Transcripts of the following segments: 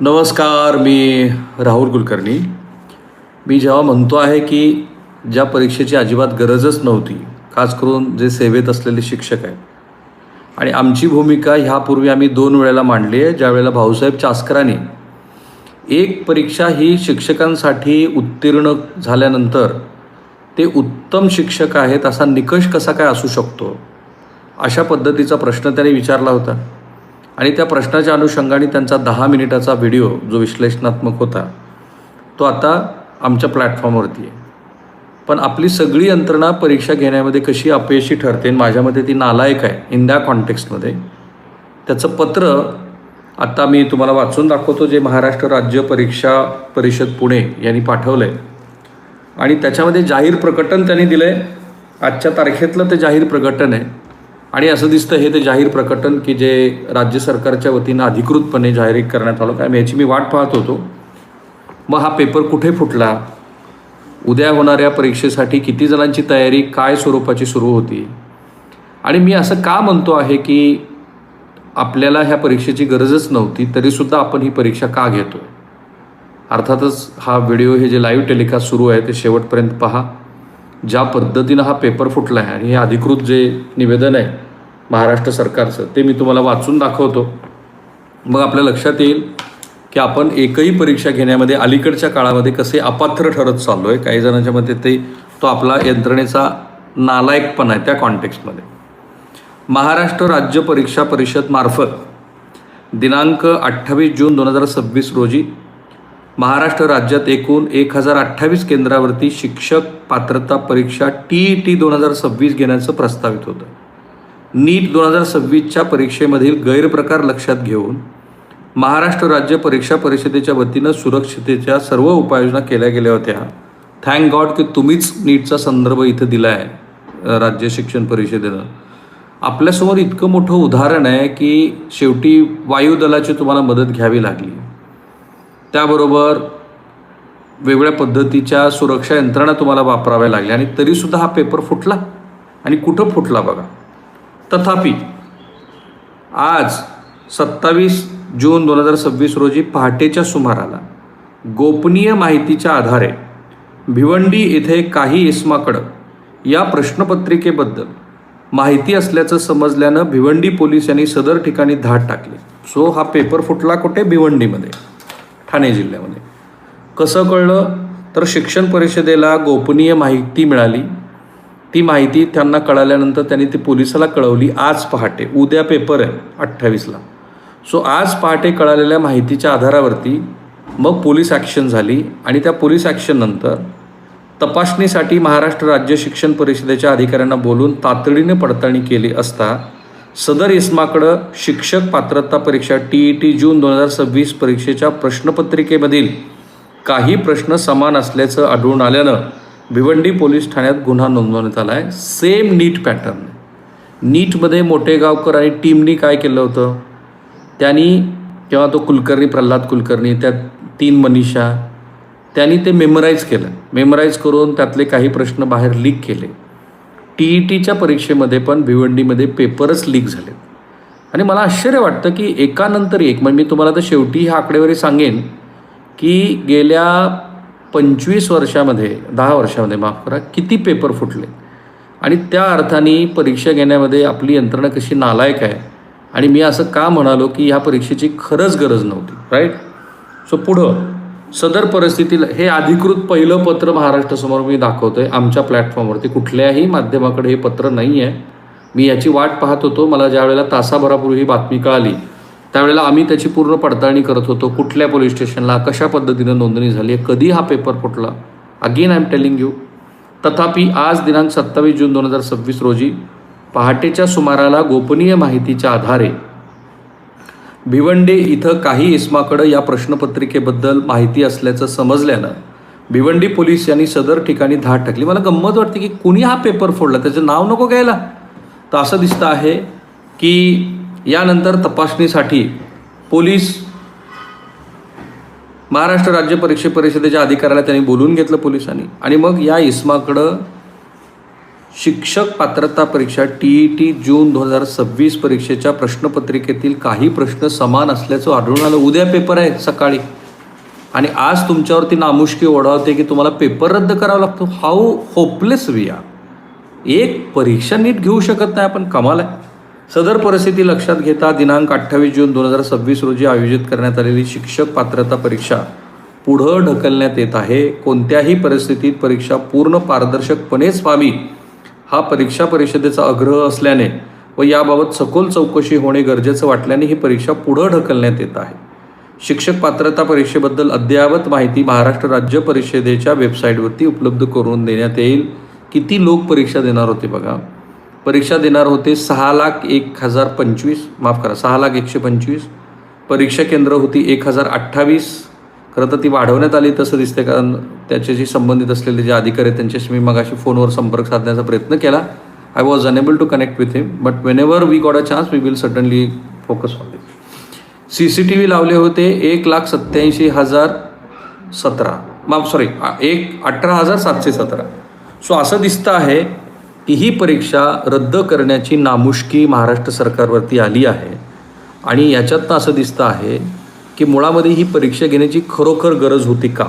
नमस्कार, मी राहुल कुलकर्णी. मी जेव्हा म्हणतो आहे की ज्या परीक्षेची अजिबात गरजच नव्हती, खास करून जे सेवेत असलेले शिक्षक आहेत, आणि आमची भूमिका ह्यापूर्वी आम्ही 2 वेळेला मांडली आहे. ज्यावेळेला भाऊसाहेब चास्करांनी एक परीक्षा ही शिक्षकांसाठी उत्तीर्ण झाल्यानंतर ते उत्तम शिक्षक आहेत असा निकष कसा काय असू शकतो, अशा पद्धतीचा प्रश्न त्यांनी विचारला होता. आणि त्या प्रश्नाच्या अनुषंगाने त्यांचा 10 मिनिटाचा व्हिडिओ जो विश्लेषणात्मक होता तो आता आमच्या प्लॅटफॉर्मवरती आहे. पण आपली सगळी यंत्रणा परीक्षा घेण्यामध्ये कशी अपयशी ठरते, माझ्या मते ती नालायक आहे इन द्या कॉन्टेक्स्टमध्ये. त्याचं पत्र आत्ता मी तुम्हाला वाचून दाखवतो, जे महाराष्ट्र राज्य परीक्षा परिषद पुणे यांनी पाठवलं आहे. आणि त्याच्यामध्ये जाहीर प्रकटन त्यांनी दिलं आहे. आजच्या तारखेतलं ते जाहीर प्रकटन आहे. आणि असं दिसतं हे ते जाहीर प्रकटन की जे राज्य सरकारच्या वतीनं अधिकृतपणे जाहीर करण्यात आलं. काय याची मी वाट पाहत होतो. मग हा पेपर कुठे फुटला, उद्या होणाऱ्या परीक्षेसाठी किती जणांची तयारी काय स्वरूपाची सुरू होती, आणि मी असं का म्हणतो आहे की आपल्याला ह्या परीक्षेची गरजच नव्हती तरीसुद्धा आपण ही परीक्षा का घेतो. अर्थातच हा व्हिडिओ हे जे लाईव्ह टेलिकास्ट सुरू आहे ते शेवटपर्यंत पहा. ज्या पद्धतीनं हा पेपर फुटला आहे आणि हे अधिकृत जे निवेदन आहे महाराष्ट्र सरकारचं ते मी तुम्हाला वाचून दाखवतो. मग आपल्या लक्षात येईल की आपण एकही परीक्षा घेण्यामध्ये अलीकडच्या काळामध्ये कसे अपात्र ठरत चाललो आहे. काही जणांच्या मते तो आपला यंत्रणेचा नालायकपणा आहे. त्या कॉन्टेक्स्टमध्ये महाराष्ट्र राज्य परीक्षा परिषद मार्फत दिनांक 28 जून 2026 रोजी महाराष्ट्र राज्यात एकूण 1028 केंद्रावरती शिक्षक पात्रता परीक्षा TET 2026 घेण्याचं प्रस्तावित होतं. नीट 2026च्या परीक्षेमधील गैरप्रकार लक्षात घेऊन महाराष्ट्र राज्य परीक्षा परिषदेच्या वतीनं सुरक्षिततेच्या सर्व उपाययोजना केल्या गेल्या होत्या. थँक गॉड की तुम्हीच नीटचा संदर्भ इथं दिला आहे राज्य शिक्षण परिषदेनं. आपल्यासमोर इतकं मोठं उदाहरण आहे की शेवटी वायुदलाची तुम्हाला मदत घ्यावी लागली. त्याबरोबर वेगवेगळ्या पद्धतीच्या सुरक्षा यंत्रणा तुम्हाला वापराव्या लागल्या आणि तरीसुद्धा हा पेपर फुटला. आणि कुठं फुटला बघा. तथापि आज 27 जून 2026 रोजी पहाटेच्या सुमाराला गोपनीय माहितीच्या आधारे भिवंडी येथे काही इस्माकडं या प्रश्नपत्रिकेबद्दल माहिती असल्याचं समजल्यानं भिवंडी पोलीस यांनी सदर ठिकाणी धाड टाकली. सो हा पेपर फुटला कुठे? भिवंडीमध्ये, ठाणे जिल्ह्यामध्ये. कसं कळलं तर शिक्षण परिषदेला गोपनीय माहिती मिळाली. ती माहिती त्यांना कळाल्यानंतर त्यांनी ती पोलिसाला कळवली आज पहाटे. उद्या पेपर आहे 28ला. सो आज पहाटे कळालेल्या माहितीच्या आधारावरती मग पोलीस ॲक्शन झाली आणि त्या पोलीस ॲक्शननंतर तपासणीसाठी महाराष्ट्र राज्य शिक्षण परिषदेच्या अधिकाऱ्यांना बोलून तातडीने पडताळणी केली असता सदर इस्माकडं शिक्षक पात्रता परीक्षा TET जून 2026 परीक्षेच्या प्रश्नपत्रिकेमधील काही प्रश्न समान असल्याचं आढळून आल्यानं भिवंडी पोलीस ठाण्यात गुन्हा नोंदवण्यात आला आहे. सेम नीट पॅटर्न. नीटमध्ये मोठेगावकर आणि टीमनी काय केलं होतं, त्यांनी किंवा तो कुलकर्णी, प्रल्हाद कुलकर्णी, त्या 3 मनीषा, त्यांनी ते मेमराईज केलं. मेमराईज करून त्यातले काही प्रश्न बाहेर लीक केले. TETच्या परीक्षेमध्ये पण भिवंडीमध्ये पेपरच लीक झाले. आणि मला आश्चर्य वाटतं की एकानंतर एक, म्हणजे मी तुम्हाला तर शेवटी ही आकडेवारी सांगेन की गेल्या 25 वर्षामध्ये, 10 वर्षामध्ये माफ करा, किती पेपर फुटले. आणि त्या अर्थाने परीक्षा घेण्यामध्ये आपली यंत्रणा कशी नालायक आहे. आणि मी असं का म्हणालो की ह्या परीक्षेची खरंच गरज नव्हती. राईट. सो पुढं सदर परिस्थितीला हे अधिकृत पहिलं पत्र महाराष्ट्रासमोर मी दाखवतो आहे आमच्या प्लॅटफॉर्मवरती. कुठल्याही माध्यमाकडे हे पत्र नाही आहे. मी याची वाट पाहत होतो. मला ज्या वेळेला तासाभरापूर्वी ही बातमी कळाली त्यावेळेला आम्ही त्याची पूर्ण पडताळणी करत होतो. कुठल्या पोलीस स्टेशनला कशा पद्धतीनं नोंदणी झाली आहे, कधी हा पेपर फुटला. Again I am telling you. तथापि आज दिनांक 27 जून 2026 रोजी पहाटेच्या सुमाराला गोपनीय माहितीच्या आधारे भिवंडी इथं काही इस्माकडं या प्रश्नपत्रिकेबद्दल माहिती असल्याचं समजल्यानं भिवंडी पोलीस यांनी सदर ठिकाणी धाड टाकली. मला गंमत वाटते की कुणी हा पेपर फोडला, त्याचं नाव नको घ्यायला. तर असं दिसतं आहे की यानंतर तपासणीसाठी पोलीस महाराष्ट्र राज्य परीक्षा परिषदेच्या अधिकाऱ्याला त्यांनी बोलून घेतलं पोलिसांनी. आणि मग या इस्माकडं शिक्षक पात्रता परीक्षा TET जून 2026 परीक्षेच्या प्रश्नपत्रिकेतील काही प्रश्न समान असल्याचं आढळून आलं. उद्या पेपर आहे सकाळी आणि आज तुमच्यावरती नामुष्की ओढावते की तुम्हाला पेपर रद्द करावा लागतो. How hopeless we are. एक परीक्षा नीट घेऊ शकत नाही आपण, कमाल आहे. सदर परिस्थिती लक्षात घेता दिनांक 28 जून 2026 रोजी आयोजित करण्यात आलेली शिक्षक पात्रता परीक्षा पुढं ढकलण्यात येत आहे. कोणत्याही परिस्थितीत परीक्षा पूर्ण पारदर्शकपणेच व्हावी हा परीक्षा परिषदेचा आग्रह असल्याने व याबाबत सखोल चौकशी होणे गरजेचं वाटल्याने ही परीक्षा पुढं ढकलण्यात येत आहे. शिक्षक पात्रता परीक्षेबद्दल अद्ययावत माहिती महाराष्ट्र राज्य परिषदेच्या वेबसाईटवरती उपलब्ध करून देण्यात येईल. किती लोक परीक्षा देणार होते बघा. परीक्षा देणार होते 6,01,025, माफ करा 6,01,125. परीक्षा केंद्र होती 1,028. खरं तर ती वाढवण्यात आली तसं दिसते, कारण त्याच्याशी संबंधित असलेले जे अधिकारी आहेत त्यांच्याशी मी मगाशी फोनवर संपर्क साधण्याचा प्रयत्न केला. I was unable to connect with him, but whenever we got a chance we will certainly focus on this. CCTV लावले होते 1,87,017, माफ सॉरी 18,717. सो असं दिसतं आहे की ही परीक्षा रद्द करण्याची नामुष्की महाराष्ट्र सरकारवरती आली आहे आणि याच्यातनं असं दिसतं आहे की मुळामध्ये ही परीक्षा घेण्याची खरोखर गरज होती का.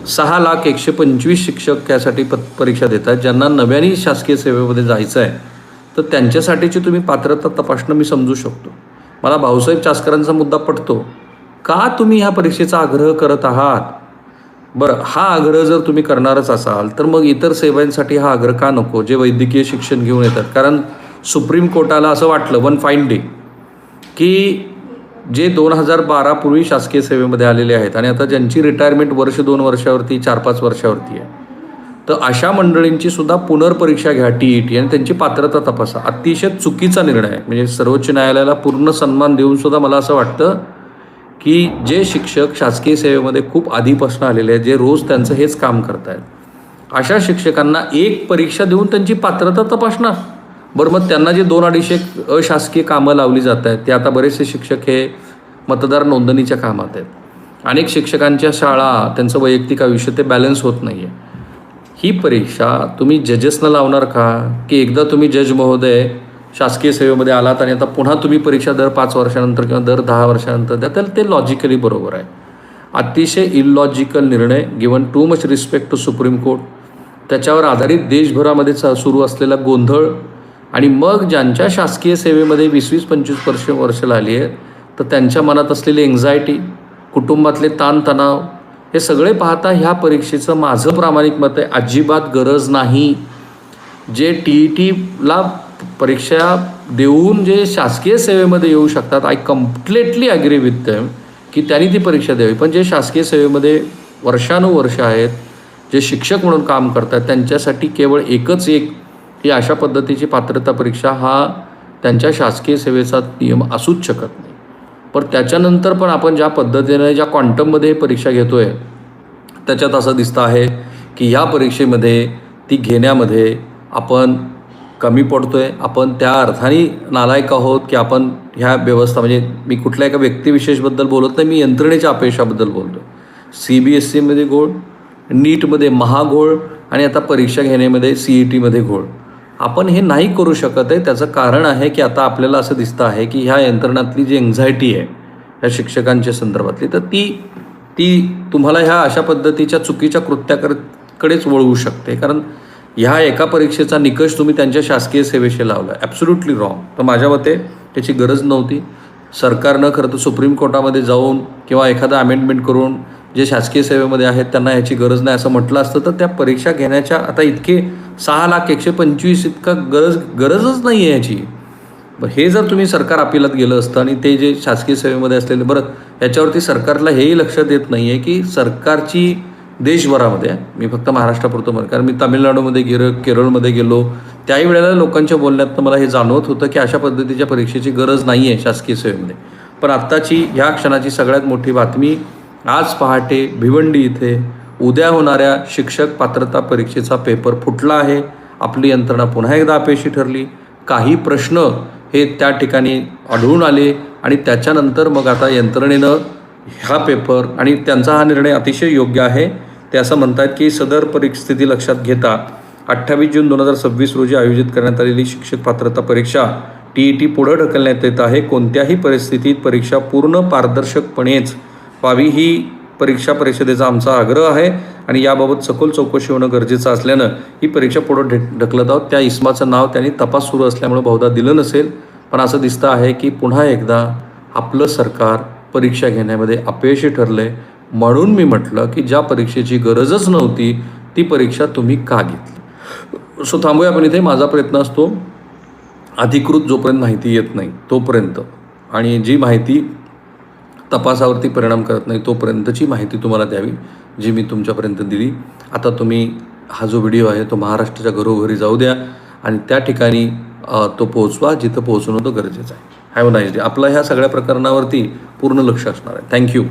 6,01,25 शिक्षक यासाठी परीक्षा देत आहेत. ज्यांना नव्याने शासकीय सेवेमध्ये जायचं आहे तर त्यांच्यासाठीची तुम्ही पात्रता तपासणं मी समजू शकतो. मला भाऊसाहेब चासकरांचा मुद्दा पटतो. का तुम्ही ह्या परीक्षेचा आग्रह करत आहात? बरं, हा आग्रह जर तुम्ही करणारच असाल तर मग इतर सेवांसाठी हा आग्रह का नको, जे वैद्यकीय शिक्षण घेऊन येतात. कारण सुप्रीम कोर्टाला असं वाटलं वन फाईन डे की जे 2012 पूर्वी शासकीय सेवेमध्ये आलेले आहेत आणि आता ज्यांची रिटायरमेंट वर्ष 2 वर्षावरती 4-5 वर्षावरती आहे, तर अशा मंडळींची सुद्धा पुनर्परीक्षा घ्या TET आणि त्यांची पात्रता तपासा. अतिशय चुकीचा निर्णय आहे. म्हणजे सर्वोच्च न्यायालयाला पूर्ण सन्मान देऊन सुद्धा मला असं वाटतं की जे शिक्षक शासकीय सेवेमध्ये खूप आधीपासून आलेले आहेत, जे रोज त्यांचं हेच काम करत आहेत, अशा शिक्षकांना एक परीक्षा देऊन त्यांची पात्रता तपासणार. बरं, मग त्यांना जे 200-250 अशासकीय कामं लावली जात आहेत, ते आता बरेचसे शिक्षक हे मतदार नोंदणीच्या कामात आहेत. अनेक शिक्षकांच्या शाळा, त्यांचं वैयक्तिक आयुष्य ते बॅलन्स होत नाही आहे. ही परीक्षा तुम्ही जजेसना लावणार का की एकदा तुम्ही जज महोदय शासकीय सेवेमध्ये आलात आणि आता पुन्हा तुम्ही परीक्षा दर 5 वर्षानंतर किंवा दर 10 वर्षानंतर द्या, तर ते लॉजिकली बरोबर आहे. अतिशय इलॉजिकल निर्णय, given too much respect to supreme court. त्याच्यावर आधारित देशभरामध्ये सुरू असलेला गोंधळ आणि मग ज्यांच्या शासकीय सेवेमध्ये 20-25 वर्ष लागली आहेत तर त्यांच्या मनात असलेली एन्झायटी, कुटुंबातले ताणतणाव, हे सगळे पाहता ह्या परीक्षेचं माझं प्रामाणिक मत आहे अजिबात गरज नाही. जे TETला परीक्षा देऊन जे शासकीय सेवेमध्ये येऊ शकतात, I completely agree with them की त्यांनी ती परीक्षा द्यावी. पण जे शासकीय सेवेमध्ये वर्षानुवर्ष आहेत, जे शिक्षक म्हणून काम करतात, त्यांच्यासाठी केवळ एकच एक ही अशा पद्धतीची पात्रता परीक्षा हा त्यांच्या शासकीय सेवेचा नियम असूच शकत नाही. पण त्याच्यानंतर पण आपण ज्या पद्धतीने ज्या क्वांटममध्ये परीक्षा घेतो आहे त्याच्यात असं दिसतं आहे की ह्या परीक्षेमध्ये ती घेण्यामध्ये आपण कमी पडतो आहे. आपण त्या अर्थाने नालायक आहोत की आपण ह्या व्यवस्था, म्हणजे मी कुठल्या एका व्यक्तिविशेषबद्दल बोलत नाही, मी यंत्रणेच्या अपयशाबद्दल बोलतो. CBSEमध्ये घोळ, नीटमध्ये महाघोळ आणि आता परीक्षा घेण्यामध्ये CETमध्ये घोळ. आपण हे नाही करू शकत आहे. त्याचं कारण आहे की आता आपल्याला असं दिसतं आहे की ह्या यंत्रणातली जी एन्झायटी आहे ह्या शिक्षकांच्या संदर्भातली, तर ती तुम्हाला ह्या अशा पद्धतीच्या चुकीच्या कृत्याकडेच वळवू शकते. कारण ह्या एका परीक्षेचा निकष तुम्ही त्यांच्या शासकीय सेवेशी लावला, ॲब्सोल्युटली रॉंग. तर माझ्या मते त्याची गरज नव्हती. सरकारनं खरं तर सुप्रीम कोर्टामध्ये जाऊन किंवा एखादा अमेंडमेंट करून जे शासकीय सेवेमध्ये आहेत त्यांना ह्याची गरज नाही असं म्हटलं असतं तर त्या परीक्षा घेण्याच्या आता इतके 6,01,125 इतका गरजच नाही आहे याची. हे जर तुम्ही सरकार अपिलात गेलं असतं आणि ते जे शासकीय सेवेमध्ये असलेले, बरं याच्यावरती सरकारला हेही लक्षात येत नाही आहे की सरकारची देशभरामध्ये, मी फक्त महाराष्ट्रापुरतं म्हणतो कारण मी तामिळनाडूमध्ये गेलो, केरळमध्ये गेलो, त्याही वेळेला लोकांच्या बोलण्यातनं मला हे जाणवत होतं की अशा पद्धतीच्या परीक्षेची गरज नाही आहे शासकीय सेवेमध्ये. पण आत्ताची ह्या क्षणाची सगळ्यात मोठी बातमी, आज पहाटे भिवंडी इथे उद्या होणाऱ्या शिक्षक पात्रता परीक्षेचा पेपर फुटला आहे. आपली यंत्रणा पुन्हा एकदा अपयशी ठरली. काही प्रश्न हे त्या ठिकाणी आढळून आले आणि त्याच्यानंतर मग आता यंत्रणेनं हा पेपर, आणि त्यांचा हा निर्णय अतिशय योग्य आहे, ते असं म्हणतात की सदर परिस्थिती लक्षात घेता 28 जून 2026 रोजी आयोजित करण्यात आलेली शिक्षक पात्रता परीक्षा TET पुढे ढकलण्यात येत आहे. कोणत्याही परिस्थितीत परीक्षा पूर्ण पारदर्शकपणेच व्हावी ही परीक्षा परिषदेचा आमचा आग्रह आहे आणि याबाबत सखोल चौकशी होणं गरजेचं असल्यानं ही परीक्षा पुढे ढकलत आहोत. त्या इस्माचं नाव त्यांनी तपास सुरू असल्यामुळे बहुधा दिलं नसेल, पण असं दिसतं आहे की पुन्हा एकदा आपलं सरकार परीक्षा घेण्यामध्ये अपयशी ठरले. म्हणून मी म्हटलं की ज्या परीक्षेची गरजच नव्हती ती परीक्षा तुम्ही का घेतली. सो थांबूया आपण इथे. माझा प्रयत्न असतो अधिकृत जोपर्यंत माहिती येत नाही तोपर्यंत आणि जी माहिती तपासावरती परिणाम करत नाही तोपर्यंतची माहिती तुम्हाला द्यावी, जी मी तुमच्यापर्यंत दिली. आता तुम्ही हा जो व्हिडिओ आहे तो महाराष्ट्राच्या घरोघरी जाऊ द्या आणि त्या ठिकाणी तो पोहोचवा जिथं पोहोचणं तो गरजेचं आहे. Have a nice day. आपलं ह्या सगळ्या प्रकरणावरती पूर्ण लक्ष असणार आहे. थँक्यू.